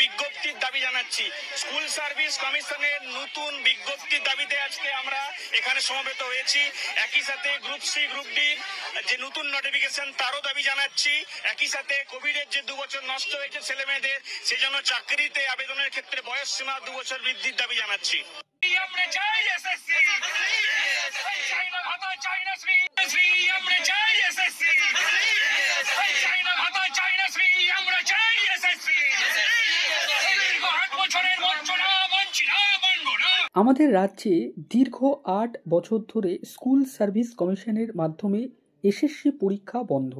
বিজ্ঞপ্তির দাবি জানাচ্ছি। স্কুল সার্ভিস কমিশনের নতুন বিজ্ঞপ্তির দাবিতে আজকে আমরা এখানে সমবেত হয়েছি। একই সাথে গ্রুপ সি গ্রুপ ডি যে নতুন নোটিফিকেশন তারও দাবি জানাচ্ছি। একই সাথে কোভিডের যে 2 বছর নষ্ট হয়েছে ছেলে মেয়েদের, সেই জন্য চাকরিতে আবেদনের ক্ষেত্রে বয়স সীমা 2 বছর বৃদ্ধির দাবি জানাচ্ছি। আমরা চাই এসএসসি, চাই না ভাতা, চাই না শ্রী, আমরা চাই এসএসসি, চাই না ভাতা, চাই না শ্রী, আমরা চাই এসএসসি। আমাদের রাজ্যে দীর্ঘ 8 বছর ধরে স্কুল সার্ভিস কমিশনের মাধ্যমে এসএসসি পরীক্ষা বন্ধ।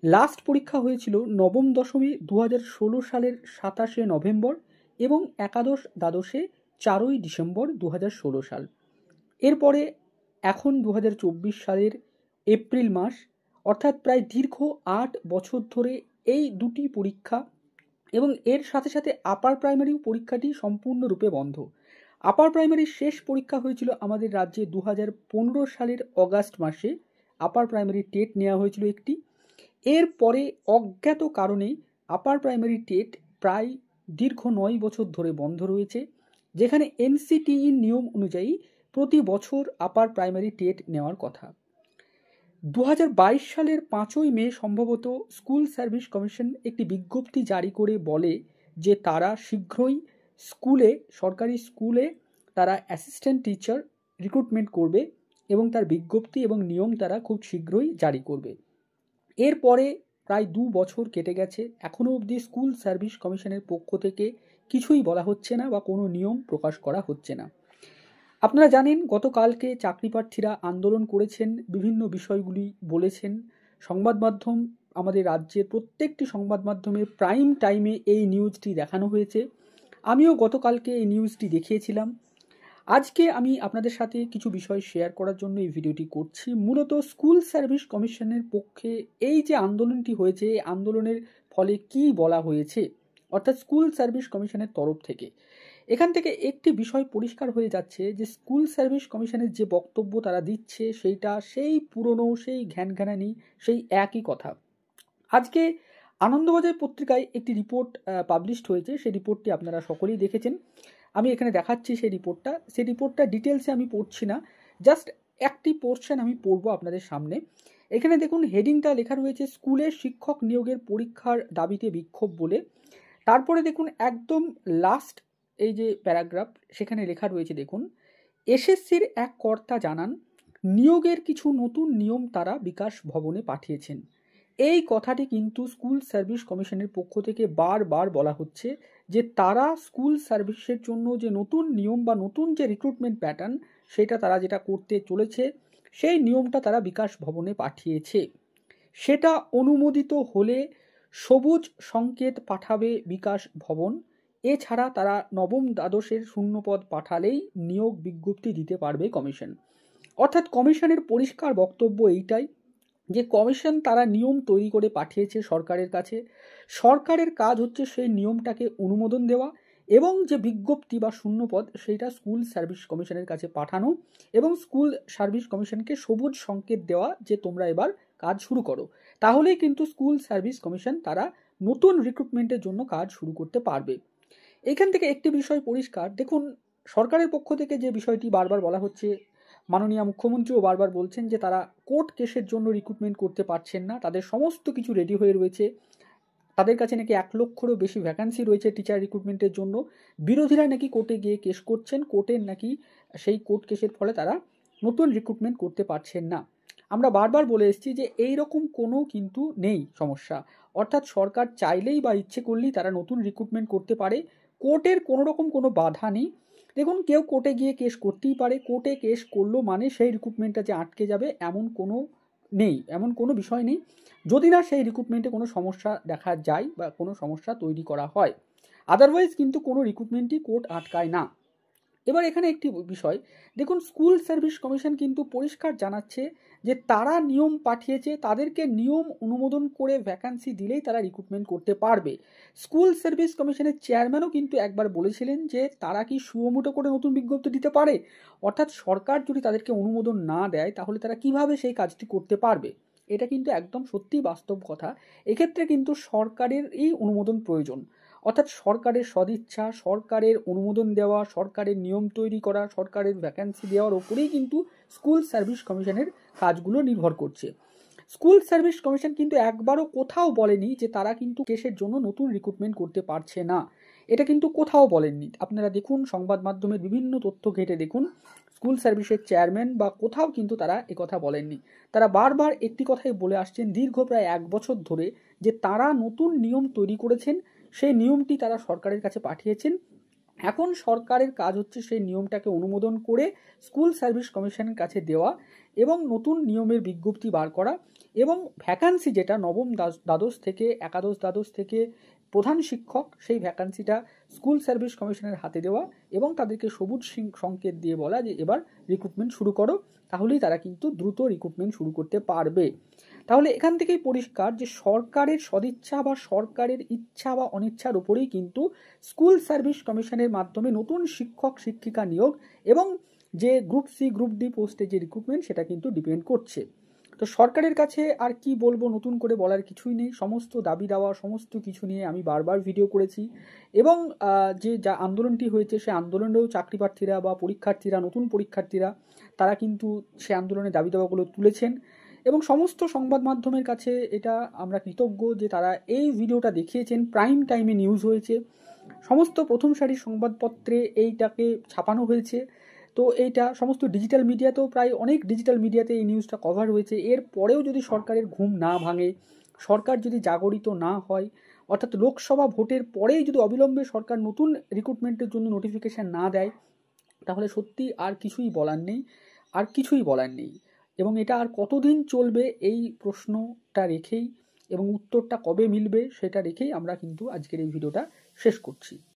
লাস্ট পরীক্ষা হয়েছিল নবম দশমে 2016 সালের 27শে নভেম্বর এবং একাদশ দ্বাদশে 4ই ডিসেম্বর 2016 সাল। এরপরে এখন 2024 সালের এপ্রিল মাস, অর্থাৎ প্রায় দীর্ঘ 8 বছর ধরে এই দুটি পরীক্ষা এবং এর সাথে সাথে আপার প্রাইমারি পরীক্ষাটি সম্পূর্ণরূপে বন্ধ। আপার প্রাইমারির শেষ পরীক্ষা হয়েছিল আমাদের রাজ্যে 2015 সালের অগাস্ট মাসে। আপার প্রাইমারি টেট নেওয়া হয়েছিল একটি। এরপরে অজ্ঞাত কারণে আপার প্রাইমারি টেট প্রায় দীর্ঘ 9 বছর ধরে বন্ধ রয়েছে, যেখানে এনসিটিই নিয়ম অনুযায়ী প্রতি বছর আপার প্রাইমারি টেট নেওয়ার কথা। 2022 সালের 5ই মে সম্ভবত স্কুল সার্ভিস কমিশন একটি বিজ্ঞপ্তি জারি করে বলে যে তারা শীঘ্রই সরকারি স্কুলে তারা অ্যাসিস্ট্যান্ট টিচার রিক্রুটমেন্ট করবে এবং তার বিজ্ঞপ্তি এবং নিয়ম তারা খুব শীঘ্রই জারি করবে। এরপরে প্রায় 2 বছর কেটে গেছে, এখনও অবধি স্কুল সার্ভিস কমিশনের পক্ষ থেকে কিছুই বলা হচ্ছে না বা কোনো নিয়ম প্রকাশ করা হচ্ছে না। আপনারা জানেন গতকালকে চাকরি প্রার্থীরা আন্দোলন করেছেন, বিভিন্ন বিষয়গুলি বলেছেন। সংবাদ মাধ্যম, আমাদের রাজ্যের প্রত্যেকটি সংবাদ মাধ্যমে প্রাইম টাইমে এই নিউজটি দেখানো হয়েছে। আমিও গতকালকে এই নিউজটি দেখিয়েছিলাম। আজকে আমি আপনাদের সাথে কিছু বিষয় শেয়ার করার জন্য এই ভিডিওটি করছি। মূলত স্কুল সার্ভিস কমিশনের পক্ষে এই যে আন্দোলনটি হয়েছে, এই আন্দোলনের ফলে কি বলা হয়েছে, অর্থাৎ স্কুল সার্ভিস কমিশনের তরফ থেকে। এখান থেকে একটি বিষয় পরিষ্কার হয়ে যাচ্ছে যে স্কুল সার্ভিস কমিশনের যে বক্তব্য তারা দিচ্ছে সেইটা সেই পুরনো, সেই ঘ্যানঘ্যানানি, সেই একই কথা। আজকে আনন্দবাজার পত্রিকায় একটি রিপোর্ট পাবলিশড হয়েছে, সেই রিপোর্টটি আপনারা সকলেই দেখেছেন। আমি এখানে দেখাচ্ছি সেই রিপোর্টটা ডিটেলসে আমি পড়ছি না, জাস্ট একটি পোর্শন আমি পড়বো আপনাদের সামনে। এখানে দেখুন হেডিংটা লেখা রয়েছে স্কুলে শিক্ষক নিয়োগের পরীক্ষার দাবিতে বিক্ষোভ বলে। তারপরে দেখুন একদম লাস্ট এই যে প্যারাগ্রাফ, সেখানে লেখা রয়েছে দেখুন, এসএসসির এক কর্তা জানান নিয়োগের কিছু নতুন নিয়ম তারা বিকাশ ভবনে পাঠিয়েছেন। এই কথাটি কিন্তু স্কুল সার্ভিস কমিশনের পক্ষ থেকে বারবার বলা হচ্ছে যে তারা স্কুল সার্ভিসের জন্য যে নতুন নিয়ম বা নতুন যে রিক্রুটমেন্ট প্যাটার্ন, সেটা তারা যেটা করতে চলেছে সেই নিয়মটা তারা বিকাশ ভবনে পাঠিয়েছে। সেটা অনুমোদিত হলে সবুজ সংকেত পাঠাবে বিকাশ ভবন। এছাড়া তারা নবম দ্বাদশের শূন্যপদ পাঠালেই নিয়োগ বিজ্ঞপ্তি দিতে পারবে কমিশন। অর্থাৎ কমিশনের পরিষ্কার বক্তব্য এইটাই যে কমিশন তারা নিয়ম তৈরি করে পাঠিয়েছে সরকারের কাছে। সরকারের কাজ হচ্ছে সেই নিয়মটাকে অনুমোদন দেওয়া এবং যে বিজ্ঞপ্তি বা শূন্যপদ সেইটা স্কুল সার্ভিস কমিশনের কাছে পাঠানো এবং স্কুল সার্ভিস কমিশনকে সবুজ সংকেত দেওয়া যে তোমরা এবার কাজ শুরু করো। তাহলেই কিন্তু স্কুল সার্ভিস কমিশন তারা নতুন রিক্রুটমেন্টের জন্য কাজ শুরু করতে পারবে। এখান থেকে একটি বিষয় পরিষ্কার, দেখুন সরকারের পক্ষ থেকে যে বিষয়টি বারবার বলা হচ্ছে, মাননীয় মুখ্যমন্ত্রীও বারবার বলছেন যে তারা কোর্ট কেসের জন্য রিক্রুটমেন্ট করতে পারছেন না, তাদের সমস্ত কিছু রেডি হয়ে রয়েছে। তাদের কাছে নাকি 1 লক্ষেরও বেশি ভ্যাকান্সি রয়েছে টিচার রিক্রুটমেন্টের জন্য। বিরোধীরা নাকি কোর্টে গিয়ে কেস করছেন, কোর্টের নাকি সেই কোর্ট কেসের ফলে তারা নতুন রিক্রুটমেন্ট করতে পারছেন না। আমরা বারবার বলে এসেছি যে এই রকম কোনো কিন্তু নেই সমস্যা, অর্থাৎ সরকার চাইলেই বা ইচ্ছে করলেই তারা নতুন রিক্রুটমেন্ট করতে পারে, কোর্টের কোনো রকম কোনো বাধা নেই। দেখুন কেউ কোর্টে গিয়ে কেস করতেই পারে, কোর্টে কেস করলো মানে সেই রিক্রুটমেন্টটা যে আটকে যাবে এমন কোনো বিষয় নেই, যদি না সেই রিক্রুটমেন্টে কোনো সমস্যা দেখা যায় বা কোনো সমস্যা তৈরি করা হয়। আদারওয়াইজ কিন্তু কোনো রিক্রুটমেন্টই কোর্ট আটকায় না। এবার এখানে একটি বিষয় দেখুন, স্কুল সার্ভিস কমিশন কিন্তু পরিষ্কার জানাচ্ছে যে তারা নিয়ম পাঠিয়েছে, তাদেরকে নিয়ম অনুমোদন করে ভ্যাকান্সি দিলেই তারা রিক্রুটমেন্ট করতে পারবে। স্কুল সার্ভিস কমিশনের চেয়ারম্যানও কিন্তু একবার বলেছিলেন যে তারা কি সুমোটো করে নতুন বিজ্ঞপ্তি দিতে পারে, অর্থাৎ সরকার যদি তাদেরকে অনুমোদন না দেয় তাহলে তারা কিভাবে সেই কাজটি করতে পারবে। এটা কিন্তু একদম সত্যি বাস্তব কথা। এক্ষেত্রে কিন্তু সরকারের এই অনুমোদন প্রয়োজন, অর্থাৎ সরকারের সদিচ্ছা, সরকারের অনুমোদন দেওয়া, সরকারের নিয়ম তৈরি করা, সরকারের ভ্যাকান্সি দেওয়ার ওপরেই কিন্তু স্কুল সার্ভিস কমিশনের কাজগুলো নির্ভর করছে। স্কুল সার্ভিস কমিশন কিন্তু একবারও কোথাও বলেনি যে তারা কিন্তু কেসের জন্য নতুন রিক্রুটমেন্ট করতে পারছে না, এটা কিন্তু কোথাও বলেননি। আপনারা দেখুন, সংবাদ মাধ্যমের বিভিন্ন তথ্য ঘেঁটে দেখুন, স্কুল সার্ভিসের চেয়ারম্যান বা কোথাও কিন্তু তারা একথা বলেননি। তারা বারবার একটি কথাই বলে আসছেন দীর্ঘ প্রায় 1 বছর ধরে, যে তারা নতুন নিয়ম তৈরি করেছেন, সেই নিয়মটি তারা সরকারের কাছে পাঠিয়েছেন। এখন সরকারের কাজ হচ্ছে সেই নিয়মটাকে অনুমোদন করে স্কুল সার্ভিস কমিশনের কাছে দেওয়া এবং নতুন নিয়মের বিজ্ঞপ্তি বার করা, এবং ভ্যাকান্সি যেটা নবম দ্বাদশ থেকে একাদশ দ্বাদশ থেকে প্রধান শিক্ষক, সেই ভ্যাকান্সিটা স্কুল সার্ভিস কমিশনের হাতে দেওয়া এবং তাদেরকে সবুজ সংকেত দিয়ে বলা যে এবার রিক্রুটমেন্ট শুরু করো, তাহলেই তারা কিন্তু দ্রুত রিক্রুটমেন্ট শুরু করতে পারবে। তাহলে এখান থেকেই পরিষ্কার যে সরকারের সদিচ্ছা বা সরকারের ইচ্ছা বা অনিচ্ছার উপরেই কিন্তু স্কুল সার্ভিস কমিশনের মাধ্যমে নতুন শিক্ষক শিক্ষিকা নিয়োগ এবং যে গ্রুপ সি গ্রুপ ডি পোস্টে যে রিক্রুটমেন্ট সেটা কিন্তু ডিপেন্ড করছে। তো সরকারের কাছে আর কি বলবো, নতুন করে বলার কিছুই নেই। সমস্ত দাবি দাওয়া সমস্ত কিছু নিয়ে আমি বারবার ভিডিও করেছি এবং যে যা আন্দোলনটি হয়েছে সে আন্দোলনেও চাকরি প্রার্থীরা বা পরীক্ষার্থীরা, নতুন পরীক্ষার্থীরা, তারা কিন্তু সে আন্দোলনের দাবি দাওয়াগুলো তুলেছেন এবং সমস্ত সংবাদ মাধ্যমের কাছে এটা আমরা কৃতজ্ঞ যে তারা এই ভিডিওটা দেখিয়েছেন। প্রাইম টাইমে নিউজ হয়েছে, সমস্ত প্রথম সারির সংবাদপত্রে এইটাকে ছাপানো হয়েছে। তো এইটা সমস্ত ডিজিটাল মিডিয়াতেও, প্রায় অনেক ডিজিটাল মিডিয়াতে এই নিউজটা কভার হয়েছে। এর পরেও যদি সরকারের ঘুম না ভাঙে, সরকার যদি জাগরিত না হয়, অর্থাৎ লোকসভা ভোটের পরেই যদি অবিলম্বে সরকার নতুন রিক্রুটমেন্টের জন্য নোটিফিকেশান না দেয়, তাহলে সত্যি আর কিছুই বলার নেই, আর কিছুই বলার নেই। এবং এটা আর কতদিন চলবে এই প্রশ্নটা রেখেই এবং উত্তরটা কবে মিলবে সেটা রেখেই আমরা কিন্তু আজকের এই ভিডিওটা শেষ করছি।